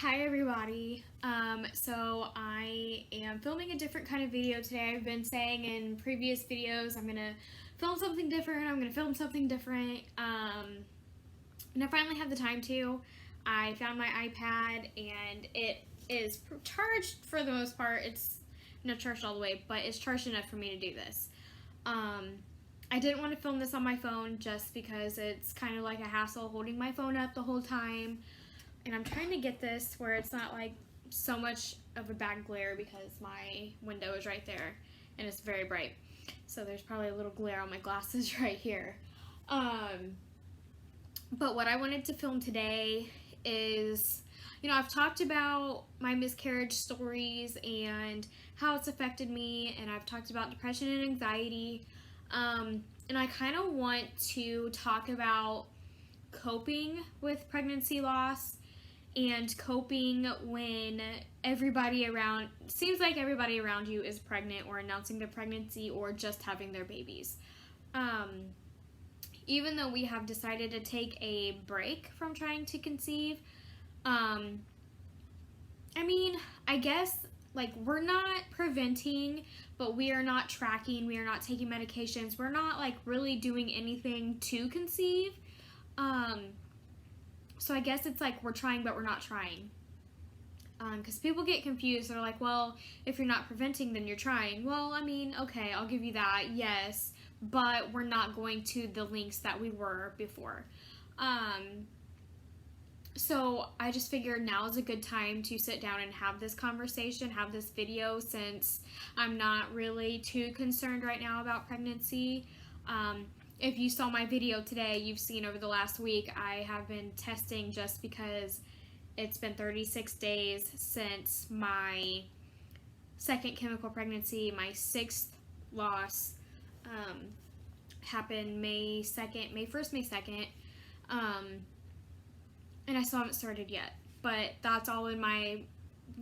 Hi everybody. So I am filming a different kind of video today. I've been saying in previous videos I'm gonna film something different. And I finally have the time to. I found my iPad and it is charged for the most part. It's not charged all the way, but it's charged enough for me to do this. I didn't want to film this on my phone just because it's kind of like a hassle holding my phone up the whole time. And I'm trying to get this where it's not like so much of a bad glare because my window is right there and it's very bright. So there's probably a little glare on my glasses right here. But what I wanted to film today is, I've talked about my miscarriage stories and how it's affected me, and I've talked about depression and anxiety. And I kind of want to talk about coping with pregnancy loss and coping when seems like everybody around you is pregnant or announcing their pregnancy or just having their babies. Even though we have decided to take a break from trying to conceive, I guess we're not preventing, but we are not tracking, we are not taking medications, we're not really doing anything to conceive. So I guess it's we're trying, but we're not trying. Because people get confused. They're like, well, if you're not preventing, then you're trying. Well, okay, I'll give you that, yes. But we're not going to the lengths that we were before. So I just figured now is a good time to sit down and have this conversation, have this video, since I'm not really too concerned right now about pregnancy. If you saw my video today, you've seen over the last week I have been testing just because it's been 36 days since my second chemical pregnancy. My 6th loss happened May 1st, May 2nd. And I still haven't started yet. But that's all in my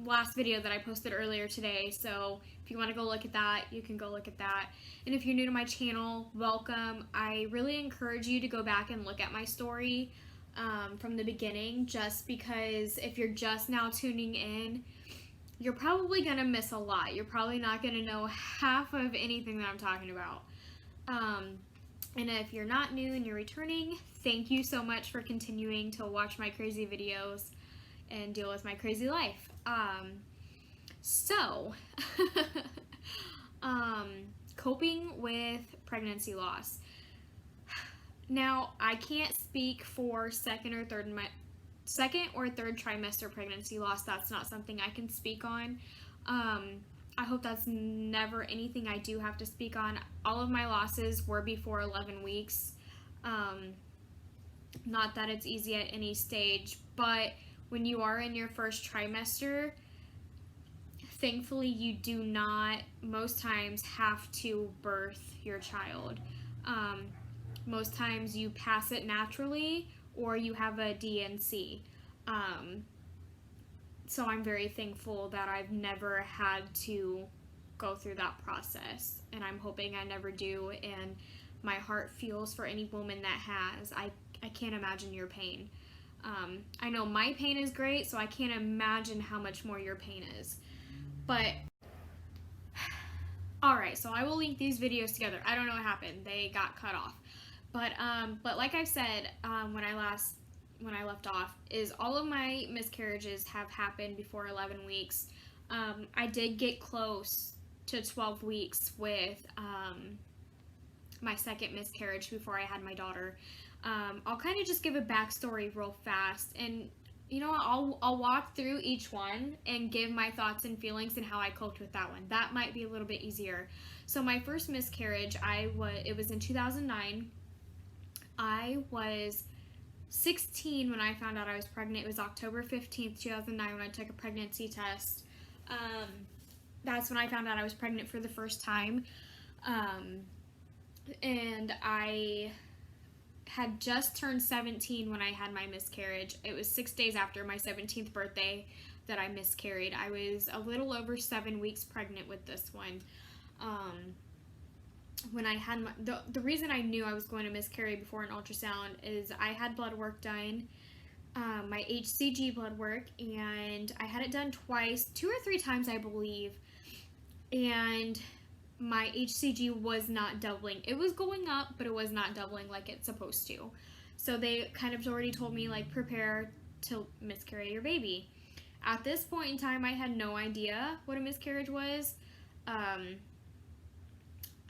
last video that I posted earlier today, so if you want to go look at that, you can go look at that. And if you're new to my channel, welcome. I really encourage you to go back and look at my story from the beginning, just because if you're just now tuning in, you're probably gonna miss a lot. You're probably not gonna know half of anything that I'm talking about. And if you're not new and you're returning, thank you so much for continuing to watch my crazy videos and deal with my crazy life. Coping with pregnancy loss. Now, I can't speak for second or third trimester pregnancy loss. That's not something I can speak on. I hope that's never anything I do have to speak on. All of my losses were before 11 weeks. Not that it's easy at any stage, but when you are in your first trimester, thankfully you do not most times have to birth your child. Most times you pass it naturally or you have a DNC. So I'm very thankful that I've never had to go through that process, and I'm hoping I never do, and my heart feels for any woman that has. I can't imagine your pain. I know my pain is great, so I can't imagine how much more your pain is. But, alright, so I will link these videos together. I don't know what happened. They got cut off. But like I said, when I left off, is all of my miscarriages have happened before 11 weeks. I did get close to 12 weeks with my second miscarriage before I had my daughter. I'll kind of just give a backstory real fast, and I'll walk through each one and give my thoughts and feelings and how I coped with that one. That might be a little bit easier. So my first miscarriage, it was in 2009. I was 16 when I found out I was pregnant. It was October 15th, 2009 when I took a pregnancy test. That's when I found out I was pregnant for the first time. And I had just turned 17 when I had my miscarriage. It was 6 days after my 17th birthday that I miscarried. I was a little over 7 weeks pregnant with this one. When I had the reason I knew I was going to miscarry before an ultrasound is I had blood work done my HCG blood work, and I had it done twice, 2 or 3 times, I believe, and my HCG was not doubling. It was going up, but it was not doubling like it's supposed to. So they kind of already told me, like, prepare to miscarry your baby. At this point in time, I had no idea what a miscarriage was.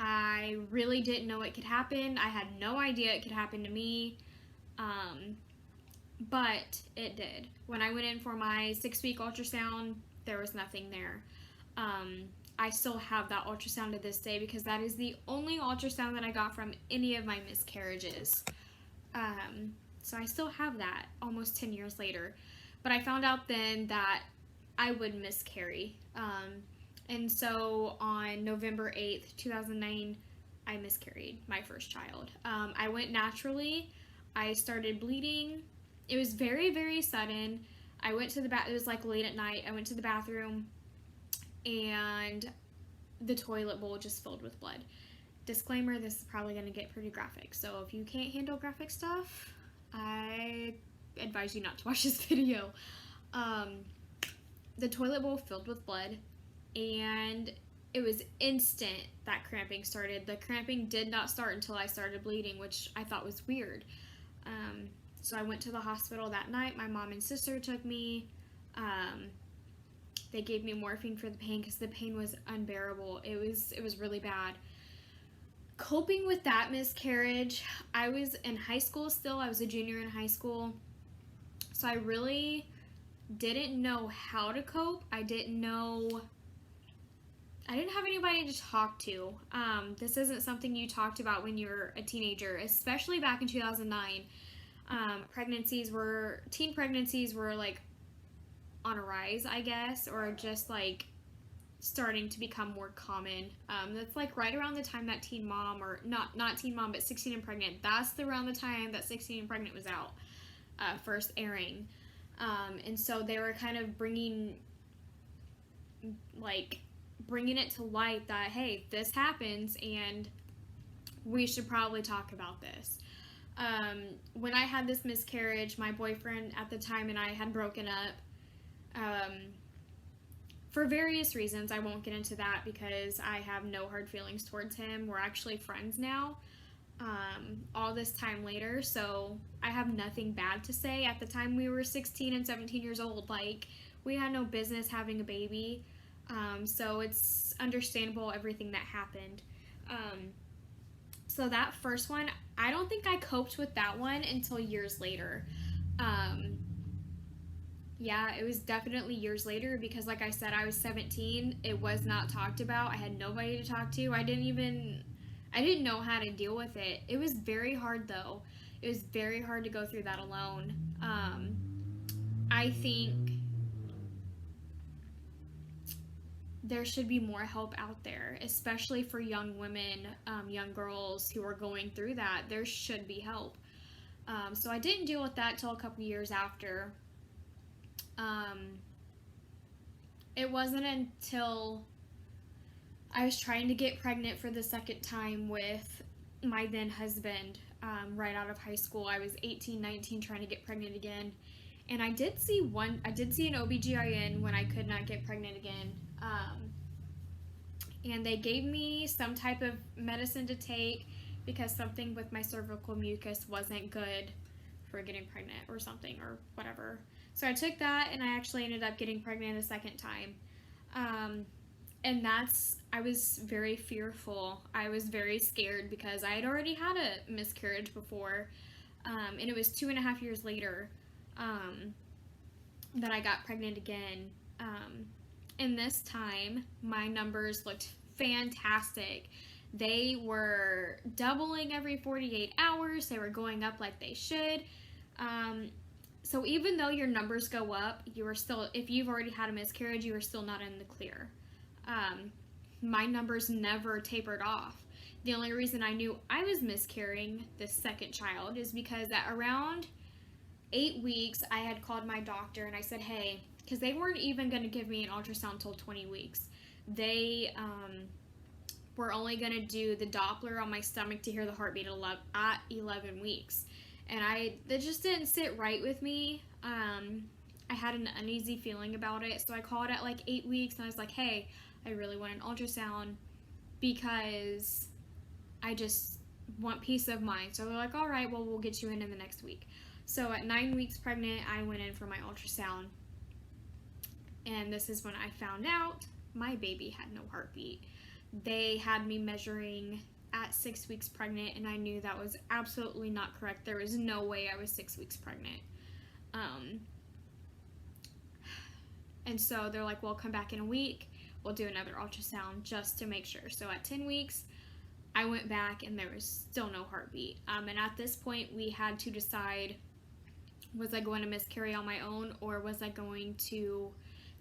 I really didn't know it could happen. I had no idea it could happen to me. But it did. When I went in for my 6-week ultrasound, there was nothing there. I still have that ultrasound to this day because that is the only ultrasound that I got from any of my miscarriages. So I still have that almost 10 years later. But I found out then that I would miscarry. And so on November 8th, 2009, I miscarried my first child. I went naturally. I started bleeding. It was very, very sudden. I went to the it was like late at night. I went to the bathroom and the toilet bowl just filled with blood. Disclaimer, this is probably going to get pretty graphic. So if you can't handle graphic stuff, I advise you not to watch this video. The toilet bowl filled with blood, and it was instant that cramping started. The cramping did not start until I started bleeding, which I thought was weird. So I went to the hospital that night. My mom and sister took me. They gave me morphine for the pain because the pain was unbearable. It was really bad. Coping with that miscarriage, I was in high school still. I was a junior in high school. So I really didn't know how to cope. I didn't have anybody to talk to. This isn't something you talked about when you were a teenager, especially back in 2009. Teen pregnancies were like on a rise, I guess, or just like starting to become more common. That's like right around the time that Teen Mom, or not Teen Mom, but 16 and Pregnant. That's around the time that 16 and Pregnant was out, first airing. And so they were kind of bringing it to light that, hey, this happens and we should probably talk about this. When I had this miscarriage, my boyfriend at the time and I had broken up for various reasons. I won't get into that because I have no hard feelings towards him. We're actually friends now, all this time later, so I have nothing bad to say. At the time, we were 16 and 17 years old. Like, we had no business having a baby, so it's understandable everything that happened. So that first one, I don't think I coped with that one until years later. Yeah, it was definitely years later because, like I said, I was 17. It was not talked about. I had nobody to talk to. I didn't know how to deal with it. It was very hard, though. It was very hard to go through that alone. I think there should be more help out there, especially for young women, young girls who are going through that. There should be help. So I didn't deal with that till a couple years after. It wasn't until I was trying to get pregnant for the second time with my then husband, right out of high school. I was 18, 19, trying to get pregnant again. And I did see an OBGYN when I could not get pregnant again. And they gave me some type of medicine to take because something with my cervical mucus wasn't good for getting pregnant or something or whatever. So I took that and I actually ended up getting pregnant a second time. And I was very fearful. I was very scared because I had already had a miscarriage before. And it was 2.5 years later that I got pregnant again. And this time, my numbers looked fantastic. They were doubling every 48 hours. They were going up like they should. So even though your numbers go up, you are still, if you've already had a miscarriage, you are still not in the clear. My numbers never tapered off. The only reason I knew I was miscarrying this second child is because at around 8 weeks, I had called my doctor and I said, hey, because they weren't even going to give me an ultrasound until 20 weeks. They were only going to do the Doppler on my stomach to hear the heartbeat at 11 weeks. And that just didn't sit right with me. I had an uneasy feeling about it, so I called at like 8 weeks and I was like, hey, I really want an ultrasound because I just want peace of mind. So they're like, all right, well, we'll get you in the next week. So at 9 weeks pregnant, I went in for my ultrasound, and this is when I found out my baby had no heartbeat. They had me measuring at 6 weeks pregnant, and I knew that was absolutely not correct. There was no way I was 6 weeks pregnant. And so they're like, well, come back in a week. We'll do another ultrasound just to make sure. So at 10 weeks, I went back and there was still no heartbeat. And at this point, we had to decide, was I going to miscarry on my own, or was I going to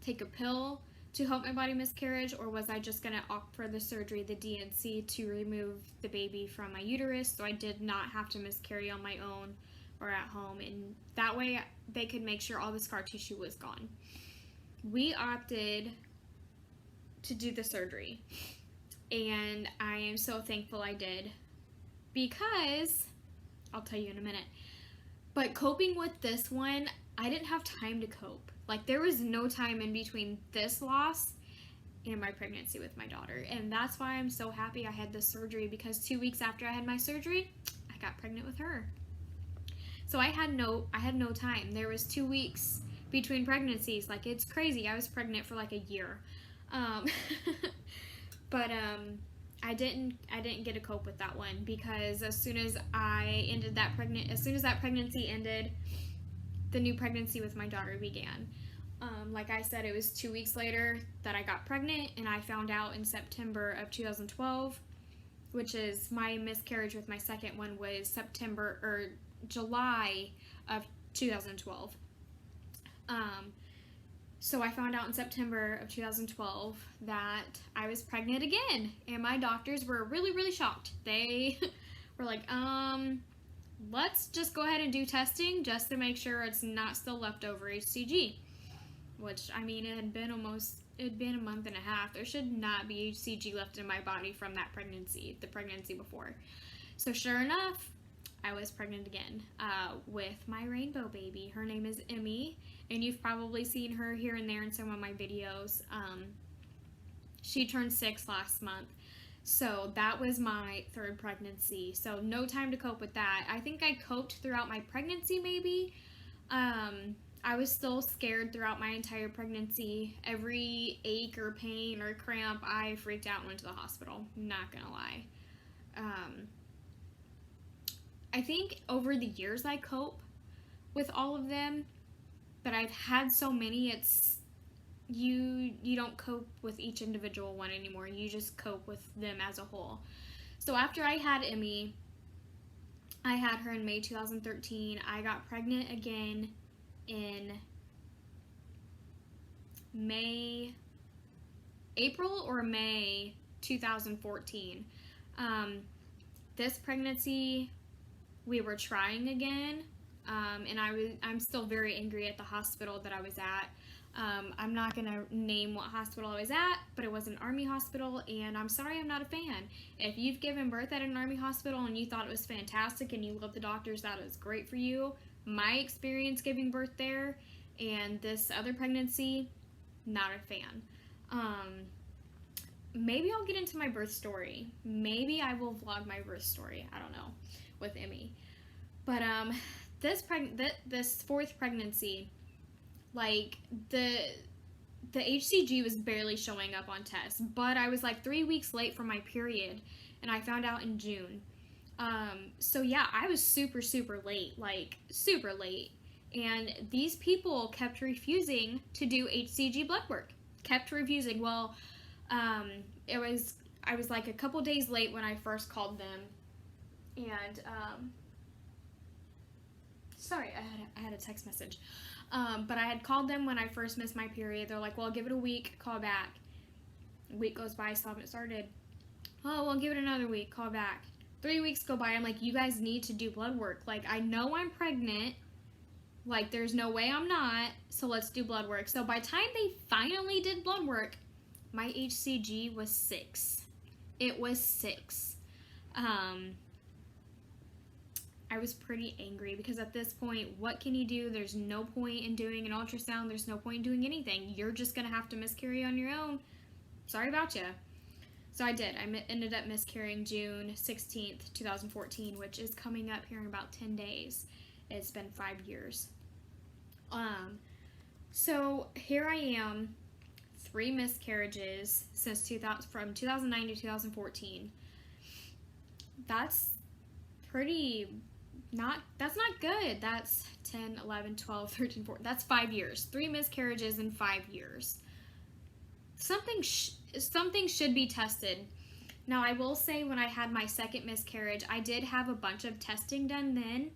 take a pill to help my body miscarriage, or was I just going to opt for the surgery, the DNC, to remove the baby from my uterus so I did not have to miscarry on my own or at home, and that way they could make sure all the scar tissue was gone. We opted to do the surgery, and I am so thankful I did, because I'll tell you in a minute. But coping with this one, I didn't have time to cope. Like, there was no time in between this loss and my pregnancy with my daughter, and that's why I'm so happy I had this surgery, because 2 weeks after I had my surgery, I got pregnant with her. So I had no time. There was 2 weeks between pregnancies. Like, it's crazy. I was pregnant for like a year. But I didn't get to cope with that one, because as soon as that pregnancy ended, the new pregnancy with my daughter began. Like I said, it was 2 weeks later that I got pregnant, and I found out in September of 2012, which is my miscarriage with my second one was July of 2012. So I found out in September of 2012 that I was pregnant again, and my doctors were really, really shocked. They were like, let's just go ahead and do testing just to make sure it's not still leftover HCG, which, I mean, it had been a month and a half. There should not be HCG left in my body from that pregnancy, the pregnancy before. So sure enough, I was pregnant again with my rainbow baby. Her name is Emmy, and you've probably seen her here and there in some of my videos. She turned 6 last month, so that was my third pregnancy. So no time to cope with that. I think I coped throughout my pregnancy, maybe. I was still scared throughout my entire pregnancy. Every ache or pain or cramp, I freaked out and went to the hospital. Not gonna lie. I think over the years I cope with all of them, but I've had so many, it's you don't cope with each individual one anymore. You just cope with them as a whole. So after I had Emmy, I had her in May 2013. I got pregnant again in April or May 2014. This pregnancy, we were trying again, and I'm still very angry at the hospital that I was at. I'm not gonna name what hospital I was at, but it was an Army hospital, and I'm sorry, I'm not a fan. If you've given birth at an Army hospital and you thought it was fantastic and you love the doctors, that is great for you. My experience giving birth there and this other pregnancy, not a fan. Maybe I'll get into my birth story. Maybe I will vlog my birth story. I don't know, with Emmy. But this fourth pregnancy, like the HCG was barely showing up on tests, but I was like 3 weeks late for my period, and I found out in June. So yeah, I was super, super late, like super late. And these people kept refusing to do HCG blood work. Kept refusing. Well, I was like a couple days late when I first called them, and sorry, I had a text message. But I had called them when I first missed my period. They're like, well, give it a week, call back. A week goes by, still haven't started. Oh, well, give it another week, call back. 3 weeks go by. I'm like, you guys need to do blood work. Like, I know I'm pregnant. Like, there's no way I'm not. So let's do blood work. So by the time they finally did blood work, my HCG was 6. It was 6. I was pretty angry because at this point, what can you do? There's no point in doing an ultrasound. There's no point in doing anything. You're just going to have to miscarry on your own. Sorry about you. So I did. I ended up miscarrying June 16th, 2014, which is coming up here in about 10 days. It's been 5 years. So here I am, 3 miscarriages since from 2009 to 2014. That's that's not good. That's 10, 11, 12, 13, 14. That's 5 years. 3 miscarriages in 5 years. Something should be tested. Now, I will say when I had my second miscarriage, I did have a bunch of testing done then,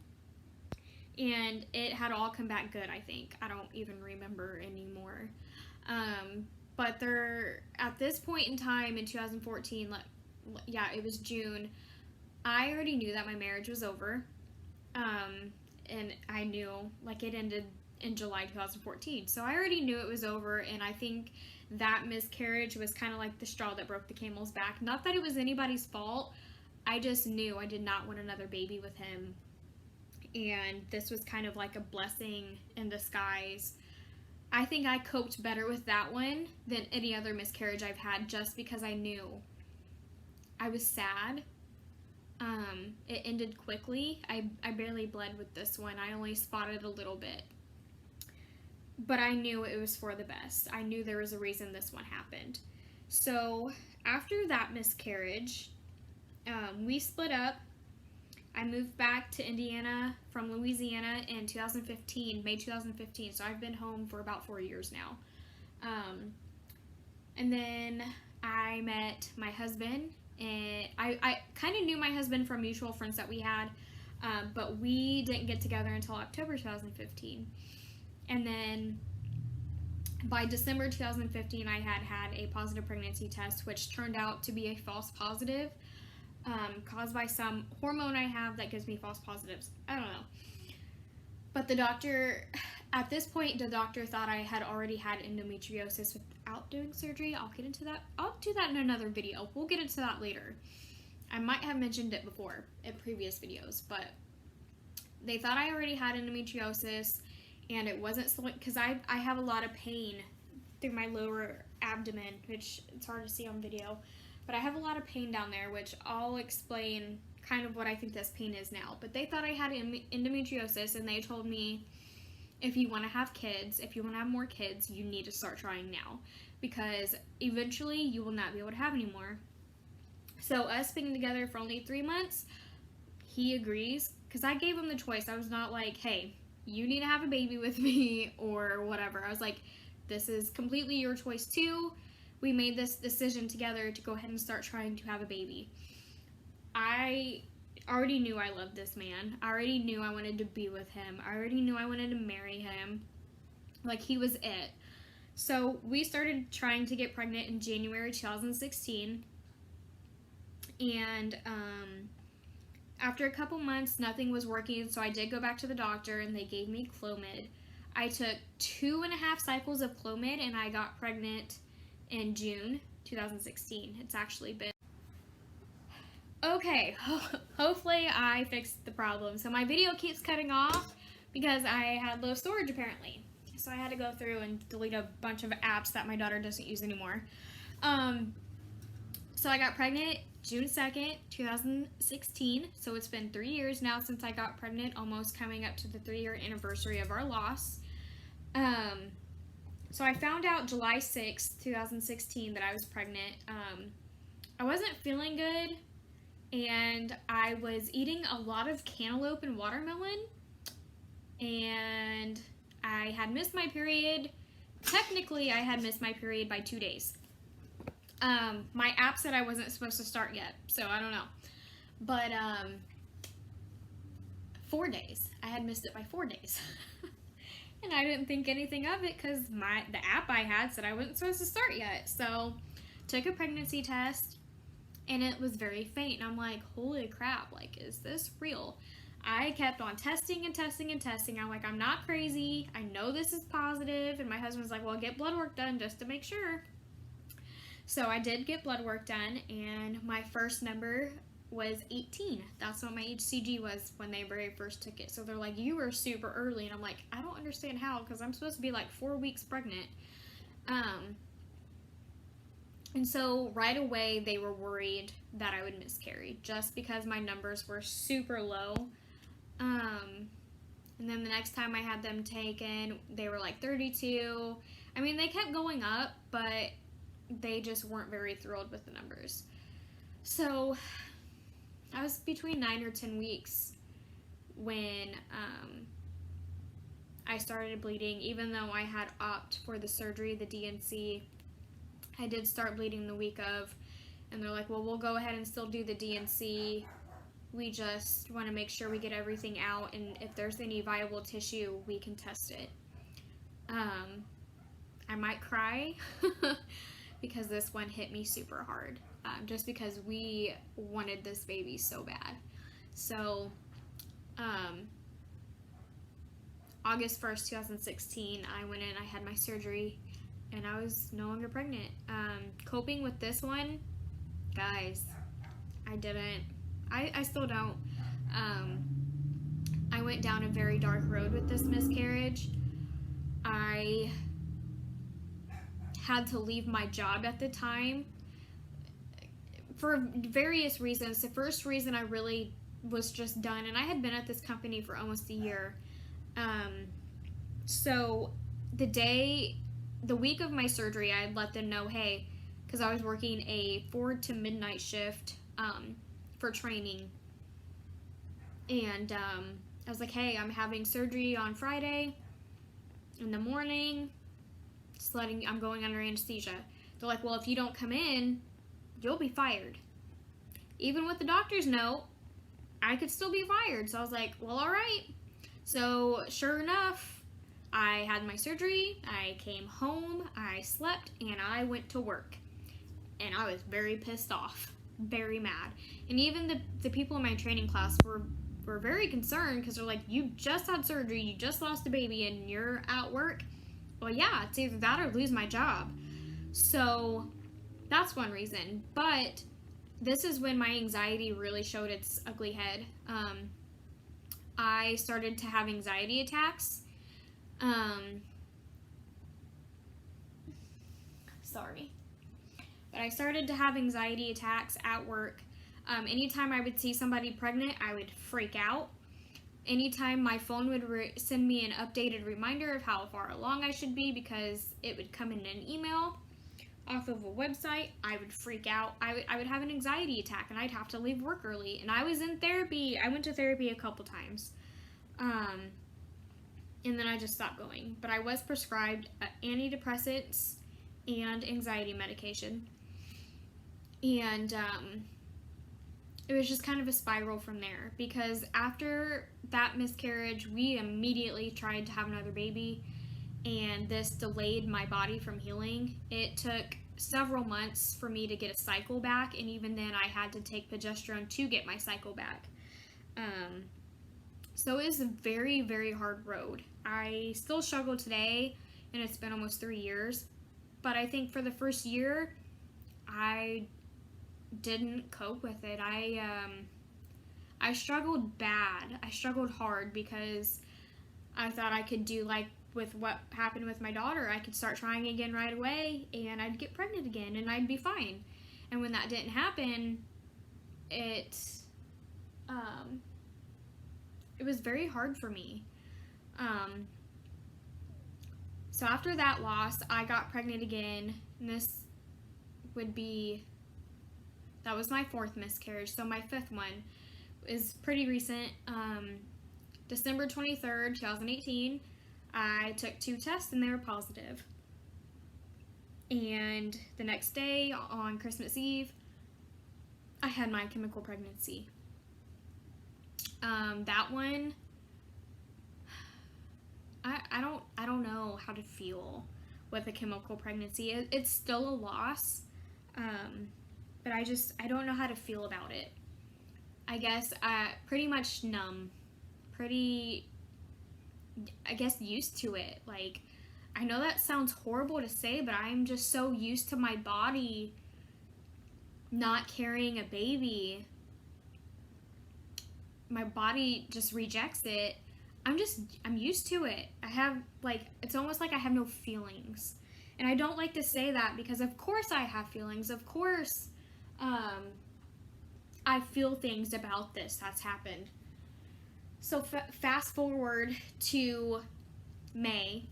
and it had all come back good, I think. I don't even remember anymore. But at this point in time in 2014, it was June, I already knew that my marriage was over. And I knew, it ended in July 2014. So I already knew it was over, and I think that miscarriage was kind of like the straw that broke the camel's back. Not that it was anybody's fault. I just knew I did not want another baby with him. And this was kind of like a blessing in disguise. I think I coped better with that one than any other miscarriage I've had, just because I knew. I was sad. It ended quickly. I barely bled with this one. I only spotted a little bit. But I knew it was for the best. I knew there was a reason this one happened. So after that miscarriage, we split up. I moved back to Indiana from Louisiana in 2015, May 2015. So I've been home for about 4 years now. And then I met my husband. And I kind of knew my husband from mutual friends that we had, but we didn't get together until October 2015. And then by December 2015, I had a positive pregnancy test, which turned out to be a false positive, caused by some hormone I have that gives me false positives. I don't know. But at this point, the doctor thought I had already had endometriosis without doing surgery. I'll get into that. I'll do that in another video. We'll get into that later. I might have mentioned it before in previous videos, but they thought I already had endometriosis, and it wasn't because I have a lot of pain through my lower abdomen, which it's hard to see on video, but I have a lot of pain down there, which I'll explain kind of what I think this pain is now. But they thought I had endometriosis, and they told me, if you want to have kids, if you want to have more kids, you need to start trying now, because eventually you will not be able to have any more. So us being together for only 3 months, he agrees, because I gave him the choice. I was not like, hey, you need to have a baby with me or whatever. I was like, this is completely your choice too. We made this decision together to go ahead and start trying to have a baby. I already knew I loved this man. I already knew I wanted to be with him. I already knew I wanted to marry him. He was it. So we started trying to get pregnant in January 2016. And after a couple months, nothing was working, so I did go back to the doctor, and they gave me Clomid. I took 2.5 cycles of Clomid, and I got pregnant in June 2016. It's actually been... Okay, hopefully I fixed the problem. So my video keeps cutting off because I had low storage apparently. So I had to go through and delete a bunch of apps that my daughter doesn't use anymore. So I got pregnant June 2nd, 2016. So it's been 3 years now since I got pregnant, almost coming up to the 3-year anniversary of our loss. So I found out July 6th, 2016 that I was pregnant. I wasn't feeling good, and I was eating a lot of cantaloupe and watermelon, and I had missed my period. Technically, I had missed my period by 2 days. My app said I wasn't supposed to start yet, so I don't know. But 4 days. I had missed it by 4 days. And I didn't think anything of it because the app I had said I wasn't supposed to start yet. So took a pregnancy test, and it was very faint. And I'm like, holy crap, is this real? I kept on testing and testing and testing. I'm like, I'm not crazy. I know this is positive. And my husband's like, well, get blood work done just to make sure. So I did get blood work done, and my first number was 18. That's what my HCG was when they very first took it. So they're like, you were super early. And I'm like, I don't understand how, because I'm supposed to be like 4 weeks pregnant. And so right away they were worried that I would miscarry just because my numbers were super low. And then the next time I had them taken, they were like 32. I mean, they kept going up, but they just weren't very thrilled with the numbers. So I was between 9 or 10 weeks when I started bleeding. Even though I had opted for the surgery, the DNC, I did start bleeding the week of, and they're like, well, we'll go ahead and still do the DNC. We just want to make sure we get everything out, and if there's any viable tissue, we can test it. I might cry because this one hit me super hard, just because we wanted this baby so bad. So, August 1st, 2016, I went in, I had my surgery, and I was no longer pregnant. Coping with this one, guys, I still don't. I went down a very dark road with this miscarriage. I had to leave my job at the time for various reasons. The first reason I really was just done, and I had been at this company for almost a year. So the week of my surgery, I had let them know, hey, because I was working a 4 to midnight shift for training, and I was like, hey, I'm having surgery on Friday in the morning, I'm going under anesthesia. They're like, well, if you don't come in, you'll be fired. Even with the doctor's note, I could still be fired. So I was like, well, all right. So sure enough, I had my surgery, I came home, I slept, and I went to work. And I was very pissed off, very mad. And even the people in my training class were very concerned, because they're like, you just had surgery, you just lost a baby, and you're at work? Well, yeah, it's either that or lose my job. So that's one reason. But this is when my anxiety really showed its ugly head. I started to have anxiety attacks. But I started to have anxiety attacks at work. Anytime I would see somebody pregnant, I would freak out. Anytime my phone would send me an updated reminder of how far along I should be, because it would come in an email off of a website, I would freak out. I would have an anxiety attack, and I'd have to leave work early. And I was in therapy. I went to therapy a couple times. And then I just stopped going. But I was prescribed antidepressants and anxiety medication. And it was just kind of a spiral from there, because after that miscarriage, we immediately tried to have another baby, and this delayed my body from healing. It took several months for me to get a cycle back, and even then I had to take progesterone to get my cycle back. So it was a very, very hard road. I still struggle today, and it's been almost 3 years, but I think for the first year, I didn't cope with it. I struggled bad. I struggled hard, because I thought I could do like with what happened with my daughter. I could start trying again right away, and I'd get pregnant again, and I'd be fine. And when that didn't happen, it was very hard for me. So after that loss, I got pregnant again, and that was my 4th miscarriage. So my 5th one is pretty recent. December 23rd, 2018, I took 2 tests, and they were positive. And the next day, on Christmas Eve, I had my chemical pregnancy. That one, I don't know how to feel with a chemical pregnancy. It's still a loss, but I don't know how to feel about it. I guess pretty much numb, used to it. Like, I know that sounds horrible to say, but I'm just so used to my body not carrying a baby my body just rejects it, I'm used to it. I have, like, it's almost like I have no feelings. And I don't like to say that because of course I have feelings. Of course, I feel things about this that's happened. So fast forward to May.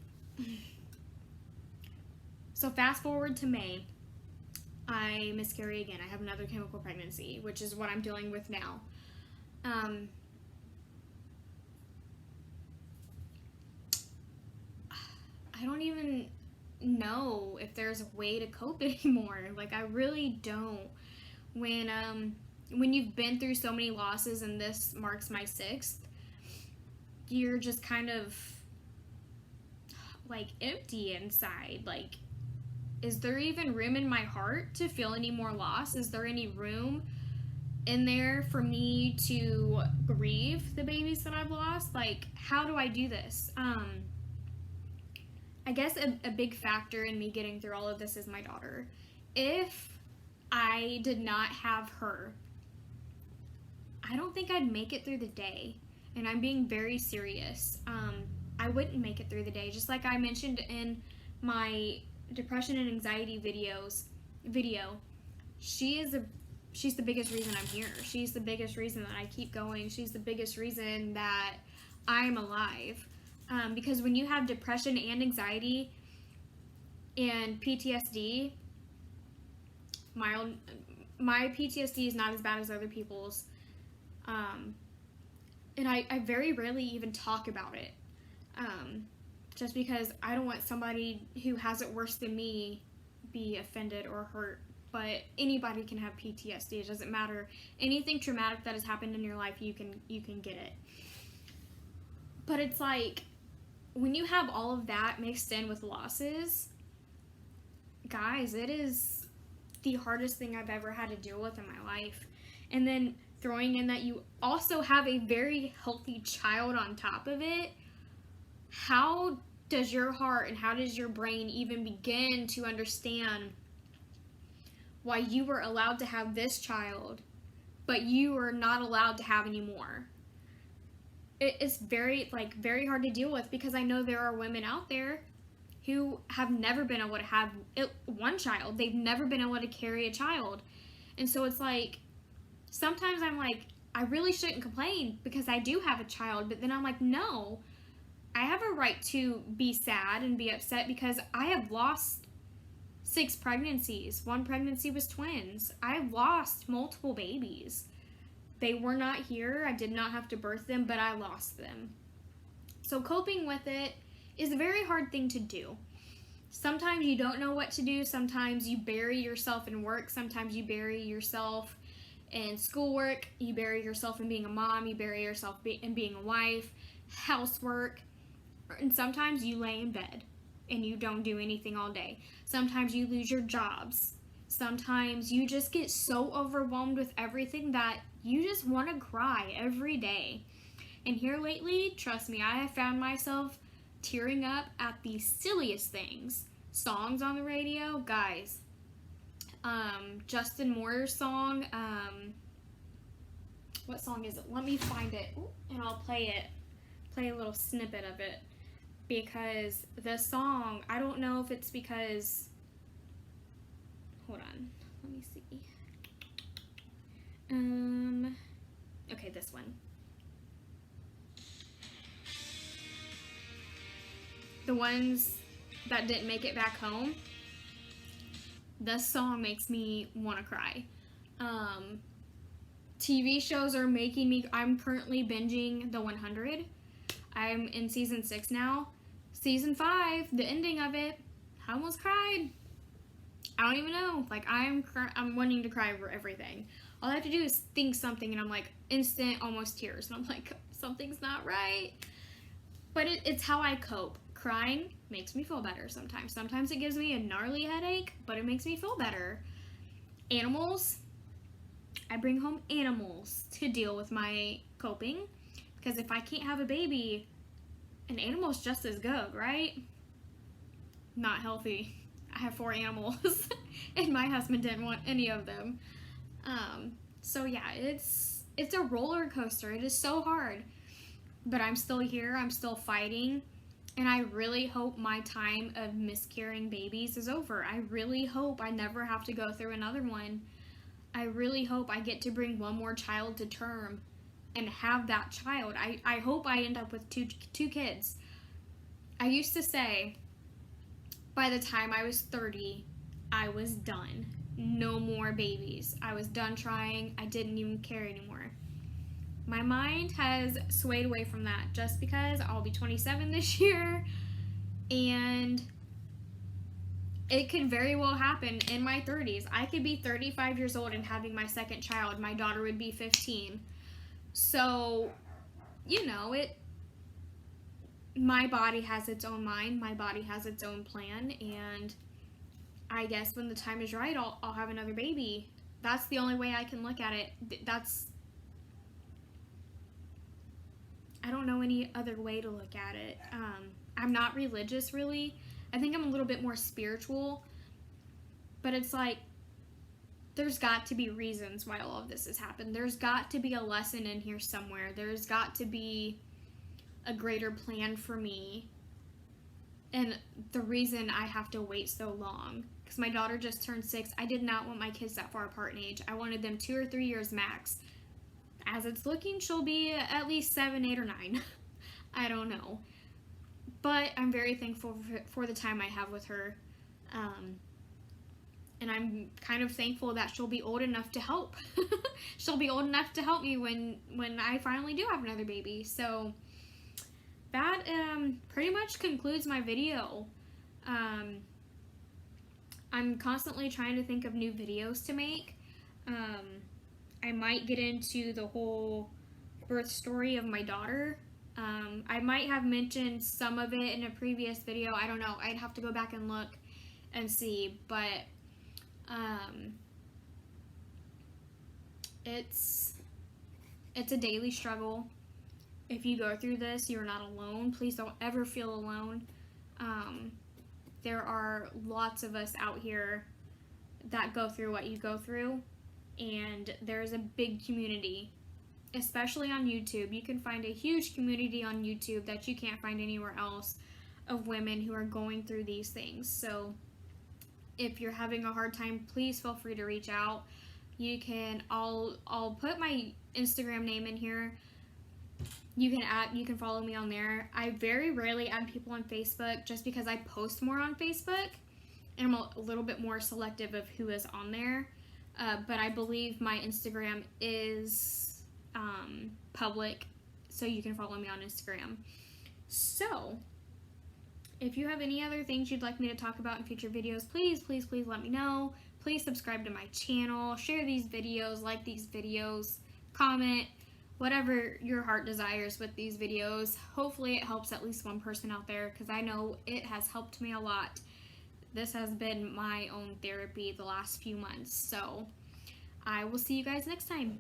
I miscarry again. I have another chemical pregnancy, which is what I'm dealing with now. I don't even know if there's a way to cope anymore. Like, I really don't. When you've been through so many losses, and this marks my 6th, you're just kind of like empty inside. Like, is there even room in my heart to feel any more loss? Is there any room in there for me to grieve the babies that I've lost? Like, how do I do this? I guess a big factor in me getting through all of this is my daughter. If I did not have her, I don't think I'd make it through the day. And I'm being very serious. I wouldn't make it through the day. Just like I mentioned in my depression and anxiety video, she's the biggest reason I'm here. She's the biggest reason that I keep going. She's the biggest reason that I'm alive. Because when you have depression and anxiety and PTSD, my PTSD is not as bad as other people's. And I very rarely even talk about it. Just because I don't want somebody who has it worse than me be offended or hurt. But anybody can have PTSD. It doesn't matter. Anything traumatic that has happened in your life, you can get it. But it's like, when you have all of that mixed in with losses, guys, it is the hardest thing I've ever had to deal with in my life. And then throwing in that you also have a very healthy child on top of it, how does your heart and how does your brain even begin to understand why you were allowed to have this child, but you are not allowed to have any more? It's very hard to deal with, because I know there are women out there who have never been able to have one child. They've never been able to carry a child. And so it's like, sometimes I'm like, I really shouldn't complain because I do have a child, but then I'm like, no, I have a right to be sad and be upset because I have lost 6 pregnancies. 1 pregnancy was twins. I have lost multiple babies. They were not here. I did not have to birth them, but I lost them. So coping with it is a very hard thing to do. Sometimes you don't know what to do. Sometimes you bury yourself in work. Sometimes you bury yourself in schoolwork. You bury yourself in being a mom. You bury yourself in being a wife, housework. And sometimes you lay in bed and you don't do anything all day. Sometimes you lose your jobs. Sometimes you just get so overwhelmed with everything that you just want to cry every day. And here lately, trust me, I have found myself tearing up at the silliest things. Songs on the radio, guys. Justin Moore's song, what song is it? Let me find it, and I'll play a little snippet of it. Because the song, I don't know if it's because, hold on, let me see. Okay, this one. The ones that didn't make it back home, this song makes me want to cry. TV shows are making me, I'm currently binging The 100. I'm in season 6 now. Season 5, the ending of it, I almost cried. I don't even know. Like, I'm wanting to cry over everything. All I have to do is think something, and I'm like, instant, almost tears. And I'm like, something's not right. But it's how I cope. Crying makes me feel better sometimes. Sometimes it gives me a gnarly headache, but it makes me feel better. Animals, I bring home animals to deal with my coping. Because if I can't have a baby, an animal's just as good, right? Not healthy. I have 4 animals, and my husband didn't want any of them. So yeah, it's it's a roller coaster. It is so hard. But I'm still here. I'm still fighting. And I really hope my time of miscarrying babies is over. I really hope I never have to go through another one. I really hope I get to bring one more child to term and have that child. I hope I end up with two kids. I used to say by the time I was 30, I was done. No more babies. I was done trying. I didn't even care anymore. My mind has swayed away from that just because I'll be 27 this year, and it could very well happen in my 30s. I could be 35 years old and having my second child. My daughter would be 15. So, you know, my body has its own mind. My body has its own plan, and I guess when the time is right, I'll have another baby. That's the only way I can look at it. I don't know any other way to look at it. I'm not religious, really. I think I'm a little bit more spiritual. But it's like, there's got to be reasons why all of this has happened. There's got to be a lesson in here somewhere. There's got to be a greater plan for me. And the reason I have to wait so long. Because my daughter just turned 6. I did not want my kids that far apart in age. I wanted them 2 or 3 years max. As it's looking, she'll be at least 7, 8, or 9. I don't know. But I'm very thankful for the time I have with her. And I'm kind of thankful that she'll be old enough to help. She'll be old enough to help me when I finally do have another baby. So that pretty much concludes my video. I'm constantly trying to think of new videos to make. I might get into the whole birth story of my daughter. I might have mentioned some of it in a previous video. I don't know. I'd have to go back and look and see. But it's a daily struggle. If you go through this, you're not alone. Please don't ever feel alone. There are lots of us out here that go through what you go through. And there's a big community, especially on YouTube. You can find a huge community on YouTube that you can't find anywhere else of women who are going through these things. So if you're having a hard time, please feel free to reach out. You can, I'll put my Instagram name in here. You can follow me on there. I very rarely add people on Facebook just because I post more on Facebook and I'm a little bit more selective of who is on there. But I believe my Instagram is public, so you can follow me on Instagram. So, if you have any other things you'd like me to talk about in future videos, please let me know. Please subscribe to my channel, share these videos, like these videos, comment, whatever your heart desires with these videos. Hopefully it helps at least one person out there, because I know it has helped me a lot. This has been my own therapy the last few months. So I will see you guys next time.